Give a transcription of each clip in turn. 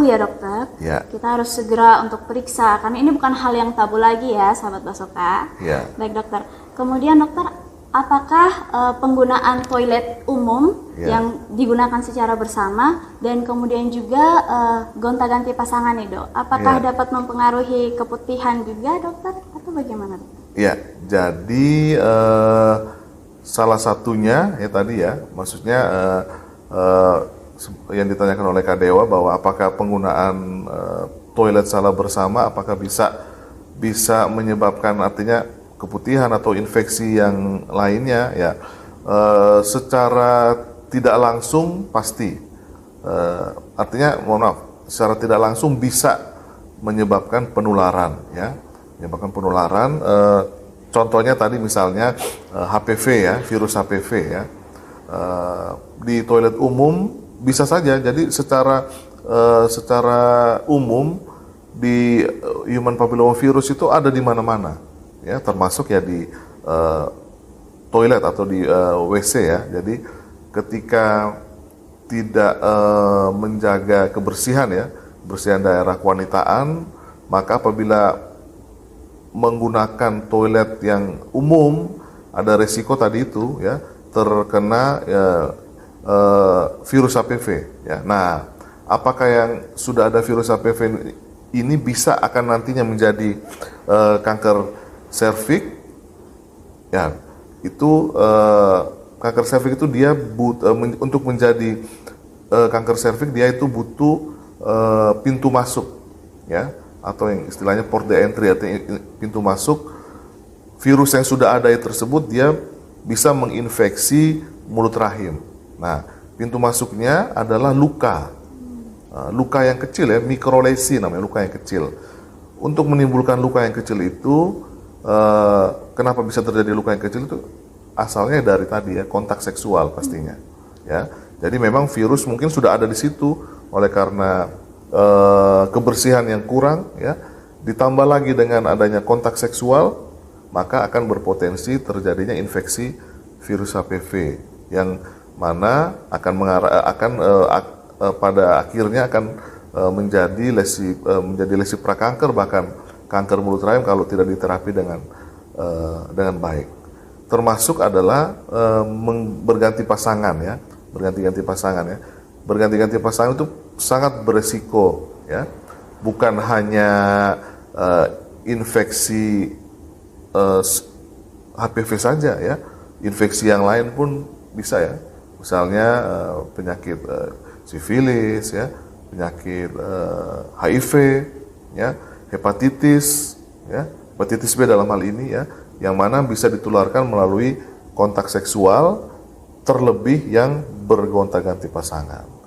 ya dokter, Ya. kita harus segera untuk periksa karena ini bukan hal yang tabu lagi ya sahabat Basoka. Ya. Baik dokter. Kemudian dokter, apakah penggunaan toilet umum yang digunakan secara bersama dan kemudian juga gonta-ganti pasangan nih dok, apakah dapat mempengaruhi keputihan juga dokter atau bagaimana dokter? Ya, jadi salah satunya ya tadi ya, maksudnya yang ditanyakan oleh Kak Dewa bahwa apakah penggunaan toilet salah bersama apakah bisa menyebabkan artinya keputihan atau infeksi yang lainnya ya. Secara tidak langsung pasti, artinya mohon maaf, secara tidak langsung bisa menyebabkan penularan ya, menyebabkan penularan. Contohnya tadi misalnya HPV ya, virus HPV ya, di toilet umum bisa saja. Jadi secara umum di human papillomavirus itu ada di mana-mana ya, termasuk ya di toilet atau di WC ya. Jadi ketika tidak menjaga kebersihan ya, kebersihan daerah kewanitaan, maka apabila menggunakan toilet yang umum ada resiko tadi itu ya, terkena virus HPV ya. Nah, apakah yang sudah ada virus HPV ini bisa akan nantinya menjadi kanker serviks ya? Itu kanker serviks itu dia untuk menjadi kanker serviks dia itu butuh pintu masuk ya, atau yang istilahnya port de entry atau pintu masuk. Virus yang sudah ada tersebut dia bisa menginfeksi mulut rahim. Nah, pintu masuknya adalah luka yang kecil ya, mikrolesi namanya, luka yang kecil. Untuk menimbulkan luka yang kecil itu, kenapa bisa terjadi luka yang kecil itu? Asalnya dari tadi ya, kontak seksual pastinya ya. Jadi memang virus mungkin sudah ada di situ, oleh karena kebersihan yang kurang ya, ditambah lagi dengan adanya kontak seksual, maka akan berpotensi terjadinya infeksi virus HPV yang mana pada akhirnya akan menjadi lesi prakanker, bahkan kanker mulut rahim kalau tidak diterapi dengan baik. Termasuk adalah berganti pasangan ya, berganti-ganti pasangan ya. Berganti-ganti pasangan itu sangat beresiko ya, bukan hanya infeksi HPV saja ya, infeksi yang lain pun bisa ya, misalnya penyakit sifilis ya, penyakit HIV ya, hepatitis ya, hepatitis B dalam hal ini ya, yang mana bisa ditularkan melalui kontak seksual, terlebih yang bergonta-ganti pasangan.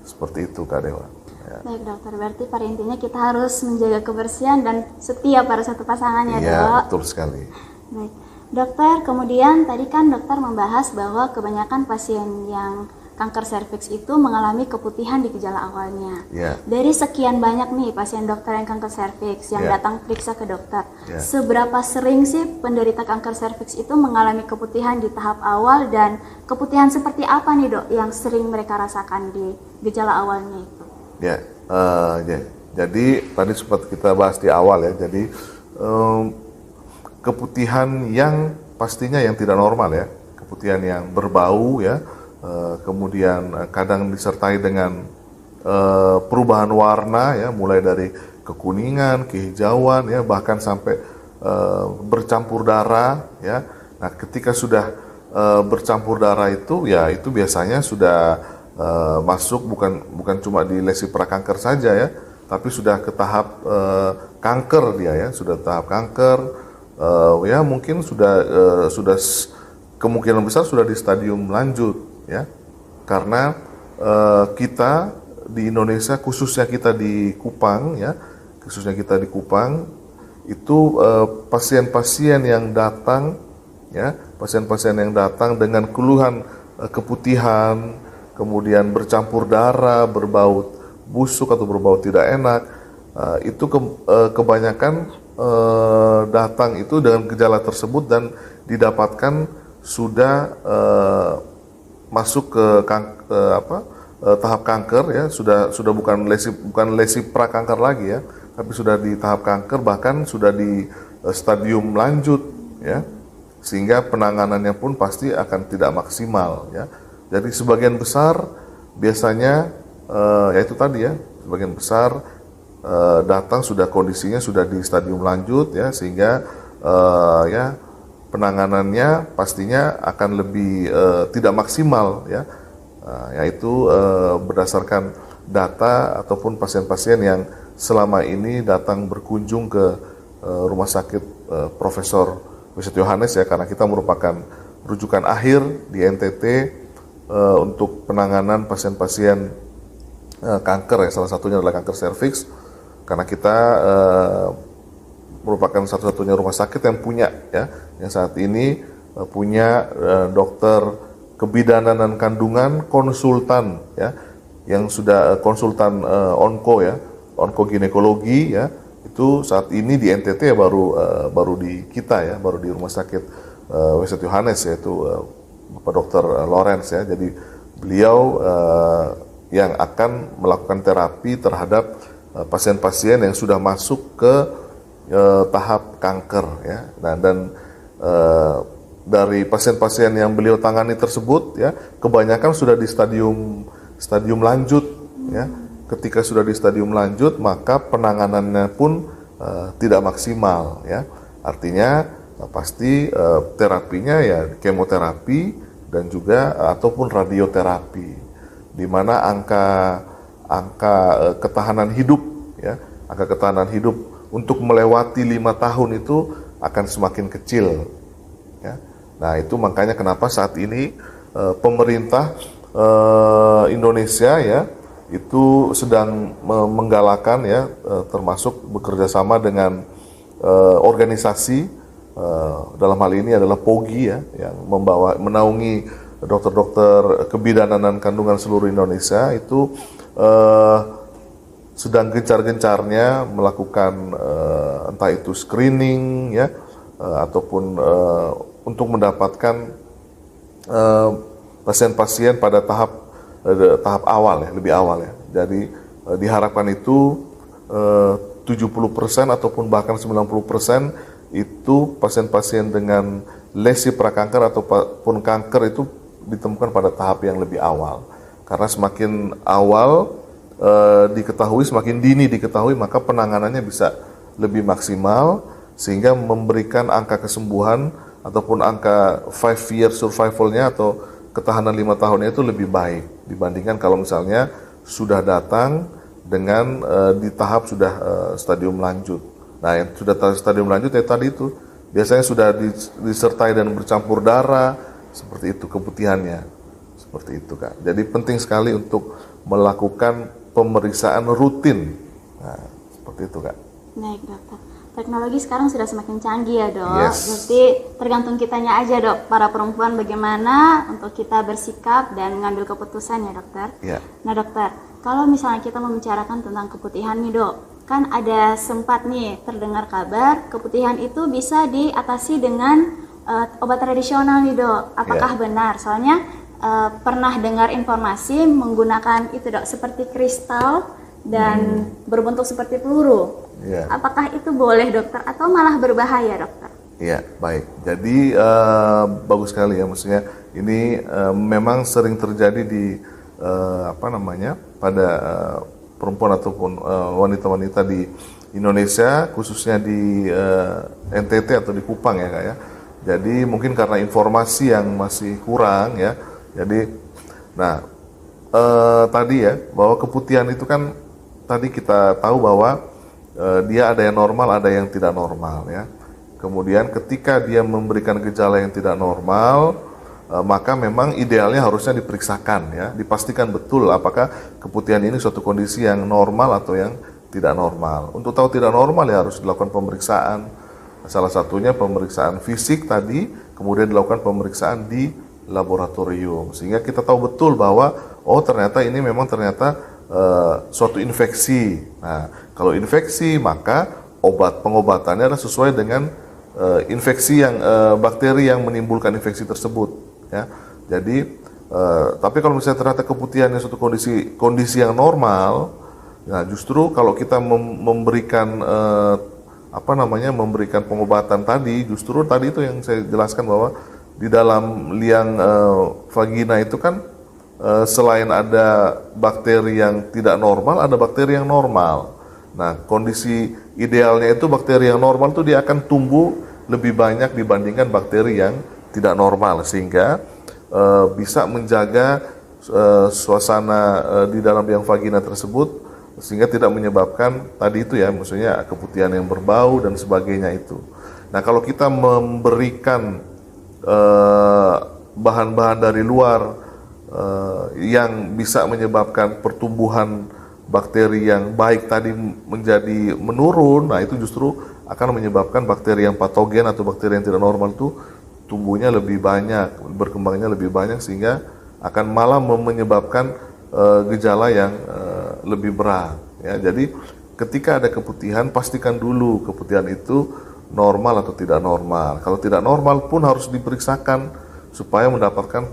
Seperti itu Kak Dewa ya. Baik dokter, berarti pada intinya kita harus menjaga kebersihan dan setia pada satu pasangan ya dok? Iya, betul sekali. Baik dokter, kemudian tadi kan dokter membahas bahwa kebanyakan pasien yang kanker serviks itu mengalami keputihan di gejala awalnya. Yeah. Dari sekian banyak nih pasien dokter yang kanker serviks yang datang periksa ke dokter, seberapa sering sih penderita kanker serviks itu mengalami keputihan di tahap awal, dan keputihan seperti apa nih dok yang sering mereka rasakan di gejala awalnya itu? Ya, jadi tadi sempat kita bahas di awal ya. Jadi keputihan yang pastinya yang tidak normal ya, keputihan yang berbau ya, kemudian kadang disertai dengan perubahan warna ya, mulai dari kekuningan, kehijauan ya, bahkan sampai bercampur darah ya. Nah, ketika sudah bercampur darah itu ya, itu biasanya sudah masuk bukan cuma di lesi prakanker saja ya, tapi sudah ke tahap kanker dia ya, sudah tahap kanker ya, mungkin sudah kemungkinan besar sudah di stadium lanjut ya, karena kita di Indonesia, khususnya kita di Kupang ya, itu pasien-pasien yang datang ya, pasien-pasien yang datang dengan keluhan keputihan, kemudian bercampur darah, berbau busuk atau berbau tidak enak, itu kebanyakan datang itu dengan gejala tersebut dan didapatkan sudah masuk ke tahap kanker ya, sudah bukan lesi prakanker lagi ya, tapi sudah di tahap kanker, bahkan sudah di stadium lanjut ya, sehingga penanganannya pun pasti akan tidak maksimal ya. Jadi sebagian besar biasanya ya itu tadi ya, sebagian besar datang kondisinya sudah di stadium lanjut ya, sehingga ya penanganannya pastinya akan lebih tidak maksimal ya. Yaitu berdasarkan data ataupun pasien-pasien yang selama ini datang berkunjung ke rumah sakit Profesor Wisat Yohanes ya, karena kita merupakan rujukan akhir di NTT untuk penanganan pasien-pasien kanker ya, salah satunya adalah kanker serviks, karena kita merupakan satu-satunya rumah sakit yang punya ya, yang saat ini punya dokter kebidanan dan kandungan konsultan ya, yang sudah konsultan onko ya, onkoginekologi ya, itu saat ini di NTT ya, baru di kita ya, baru di rumah sakit Wisat Yohanes, yaitu Bapak Dr. Lawrence ya. Jadi beliau yang akan melakukan terapi terhadap pasien-pasien yang sudah masuk ke tahap kanker ya. Nah, dan dari pasien-pasien yang beliau tangani tersebut ya, kebanyakan sudah di stadium lanjut ya. Ketika sudah di stadium lanjut, maka penanganannya pun tidak maksimal ya. Artinya pasti terapinya ya kemoterapi dan juga ataupun radioterapi, di mana angka ketahanan hidup ya, angka ketahanan hidup untuk melewati 5 tahun itu akan semakin kecil ya. Nah, itu makanya kenapa saat ini pemerintah Indonesia ya itu sedang menggalakkan ya, termasuk bekerja sama dengan organisasi, dalam hal ini adalah POGI ya, yang menaungi dokter-dokter kebidanan dan kandungan seluruh Indonesia, itu sedang gencar-gencarnya melakukan entah itu screening ya, ataupun untuk mendapatkan pasien-pasien pada tahap awal ya, lebih awal ya. Jadi diharapkan itu 70% ataupun bahkan 90% itu pasien-pasien dengan lesi prakanker ataupun kanker itu ditemukan pada tahap yang lebih awal. Karena semakin awal diketahui, semakin dini diketahui, maka penanganannya bisa lebih maksimal, sehingga memberikan angka kesembuhan ataupun angka 5-year survival-nya atau ketahanan 5 tahunnya itu lebih baik dibandingkan kalau misalnya sudah datang dengan di tahap sudah stadium lanjut. Nah, yang sudah stadium lanjut ya tadi itu biasanya sudah disertai dan bercampur darah, seperti itu keputihannya, seperti itu Kak. Jadi penting sekali untuk melakukan pemeriksaan rutin. Nah, seperti itu Kak. Baik dokter. Teknologi sekarang sudah semakin canggih ya dok. Yes. Berarti tergantung kitanya aja dok, para perempuan bagaimana untuk kita bersikap dan mengambil keputusan ya dokter. Yeah. Nah dokter, kalau misalnya kita membicarakan tentang keputihan nih dok, kan ada sempat nih terdengar kabar keputihan itu bisa diatasi dengan obat tradisional nih dok. Apakah benar? Soalnya pernah dengar informasi menggunakan itu dok, seperti kristal dan berbentuk seperti peluru. Yeah. Apakah itu boleh dokter atau malah berbahaya dokter? Iya, baik. Jadi bagus sekali ya, maksudnya ini memang sering terjadi di pada perempuan ataupun wanita-wanita di Indonesia, khususnya di NTT atau di Kupang ya Kak ya. Jadi mungkin karena informasi yang masih kurang ya. Jadi tadi ya, bahwa keputihan itu kan tadi kita tahu bahwa dia ada yang normal, ada yang tidak normal ya. Kemudian ketika dia memberikan gejala yang tidak normal, maka memang idealnya harusnya diperiksakan ya, dipastikan betul apakah keputihan ini suatu kondisi yang normal atau yang tidak normal. Untuk tahu tidak normal ya harus dilakukan pemeriksaan. Salah satunya pemeriksaan fisik tadi, kemudian dilakukan pemeriksaan di laboratorium, sehingga kita tahu betul bahwa oh ternyata ini memang suatu infeksi. Nah, kalau infeksi maka pengobatannya adalah sesuai dengan infeksi yang bakteri yang menimbulkan infeksi tersebut. Ya, jadi Tapi kalau misalnya ternyata keputihannya suatu kondisi yang normal, nah justru kalau kita memberikan memberikan pengobatan tadi, justru tadi itu yang saya jelaskan bahwa di dalam liang vagina itu kan selain ada bakteri yang tidak normal, ada bakteri yang normal. Nah, kondisi idealnya itu bakteri yang normal itu dia akan tumbuh lebih banyak dibandingkan bakteri yang tidak normal, sehingga bisa menjaga suasana di dalam liang vagina tersebut, sehingga tidak menyebabkan tadi itu ya, maksudnya keputihan yang berbau dan sebagainya itu. Nah, kalau kita memberikan bahan-bahan dari luar yang bisa menyebabkan pertumbuhan bakteri yang baik tadi menjadi menurun, nah itu justru akan menyebabkan bakteri yang patogen atau bakteri yang tidak normal itu tumbuhnya lebih banyak, berkembangnya lebih banyak, sehingga akan malah menyebabkan gejala yang lebih berat. Ya, jadi ketika ada keputihan, pastikan dulu keputihan itu normal atau tidak normal. Kalau tidak normal pun harus diperiksakan supaya mendapatkan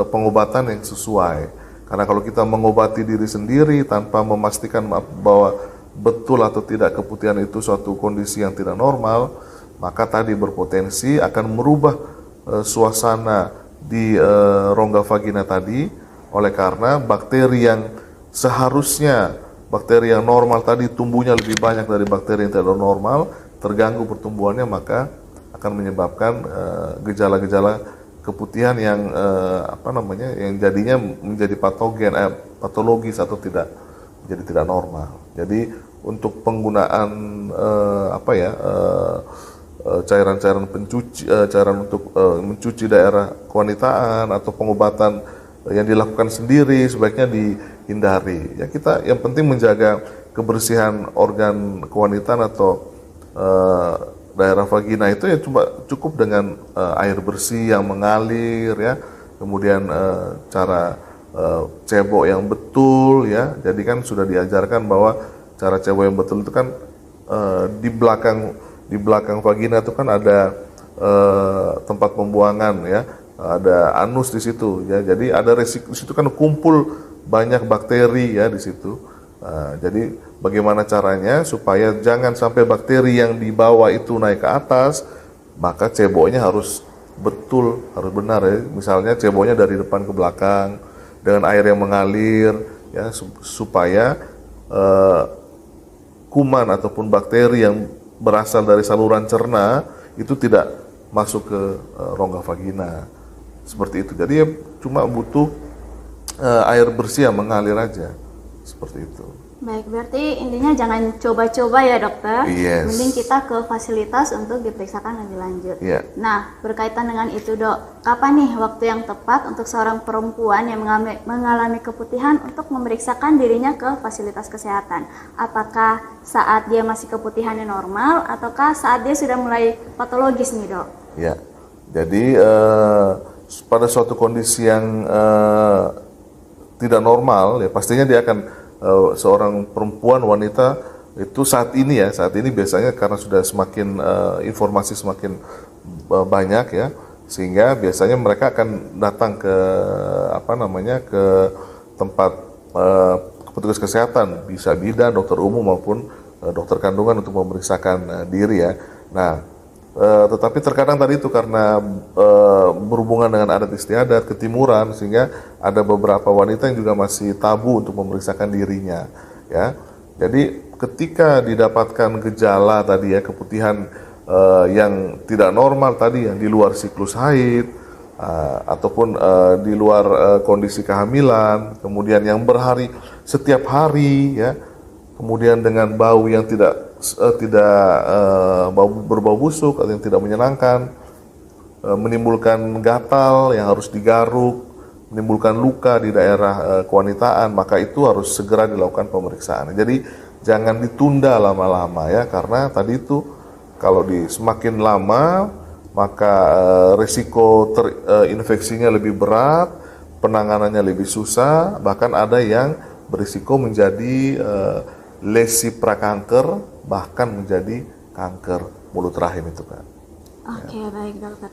pengobatan yang sesuai. Karena kalau kita mengobati diri sendiri tanpa memastikan bahwa betul atau tidak keputihan itu suatu kondisi yang tidak normal, maka tadi berpotensi akan merubah suasana di rongga vagina tadi, oleh karena bakteri yang seharusnya bakteri yang normal tadi tumbuhnya lebih banyak dari bakteri yang tidak normal, terganggu pertumbuhannya, maka akan menyebabkan gejala-gejala keputihan yang yang jadinya menjadi patogen, patologis atau jadi tidak normal. Jadi untuk penggunaan cairan-cairan pencuci, cairan untuk mencuci daerah kewanitaan atau pengobatan yang dilakukan sendiri sebaiknya dihindari. Ya, kita yang penting menjaga kebersihan organ kewanitaan atau daerah vagina itu ya cukup dengan air bersih yang mengalir ya, kemudian cara cebok yang betul ya. Jadi kan sudah diajarkan bahwa cara cebok yang betul itu kan di belakang vagina itu kan ada tempat pembuangan ya, ada anus di situ ya. Jadi ada resiko di situ kan kumpul banyak bakteri ya di situ. Jadi bagaimana caranya supaya jangan sampai bakteri yang di bawah itu naik ke atas, maka ceboknya harus betul, harus benar ya. Misalnya ceboknya dari depan ke belakang dengan air yang mengalir ya, supaya kuman ataupun bakteri yang berasal dari saluran cerna itu tidak masuk ke rongga vagina. Seperti itu. Jadi ya cuma butuh air bersih yang mengalir aja. Seperti itu. Baik, berarti intinya jangan coba-coba ya dokter. Yes. Mending kita ke fasilitas untuk diperiksakan lebih lanjut. Yeah. Nah, berkaitan dengan itu dok, kapan nih waktu yang tepat untuk seorang perempuan yang mengalami keputihan untuk memeriksakan dirinya ke fasilitas kesehatan? Apakah saat dia masih keputihannya normal, ataukah saat dia sudah mulai patologis nih dok? Ya, jadi pada suatu kondisi yang tidak normal ya, pastinya dia akan seorang perempuan wanita itu saat ini biasanya karena sudah semakin informasi semakin banyak ya, sehingga biasanya mereka akan datang ke ke tempat petugas kesehatan, bisa bidan, dokter umum maupun dokter kandungan untuk memeriksakan diri ya. Nah, tetapi terkadang tadi itu karena berhubungan dengan adat istiadat, ketimuran, sehingga ada beberapa wanita yang juga masih tabu untuk memeriksakan dirinya ya. Jadi ketika didapatkan gejala tadi ya, keputihan yang tidak normal tadi, yang di luar siklus haid ataupun di luar kondisi kehamilan, kemudian yang setiap hari ya, kemudian dengan bau yang tidak berbau busuk atau yang tidak menyenangkan, menimbulkan gatal yang harus digaruk, menimbulkan luka di daerah kewanitaan, maka itu harus segera dilakukan pemeriksaan. Jadi jangan ditunda lama-lama ya, karena tadi itu kalau semakin lama maka risiko infeksinya lebih berat, penanganannya lebih susah, bahkan ada yang berisiko menjadi lesi prakanker, bahkan menjadi kanker mulut rahim itu kan. Oke, baik dokter.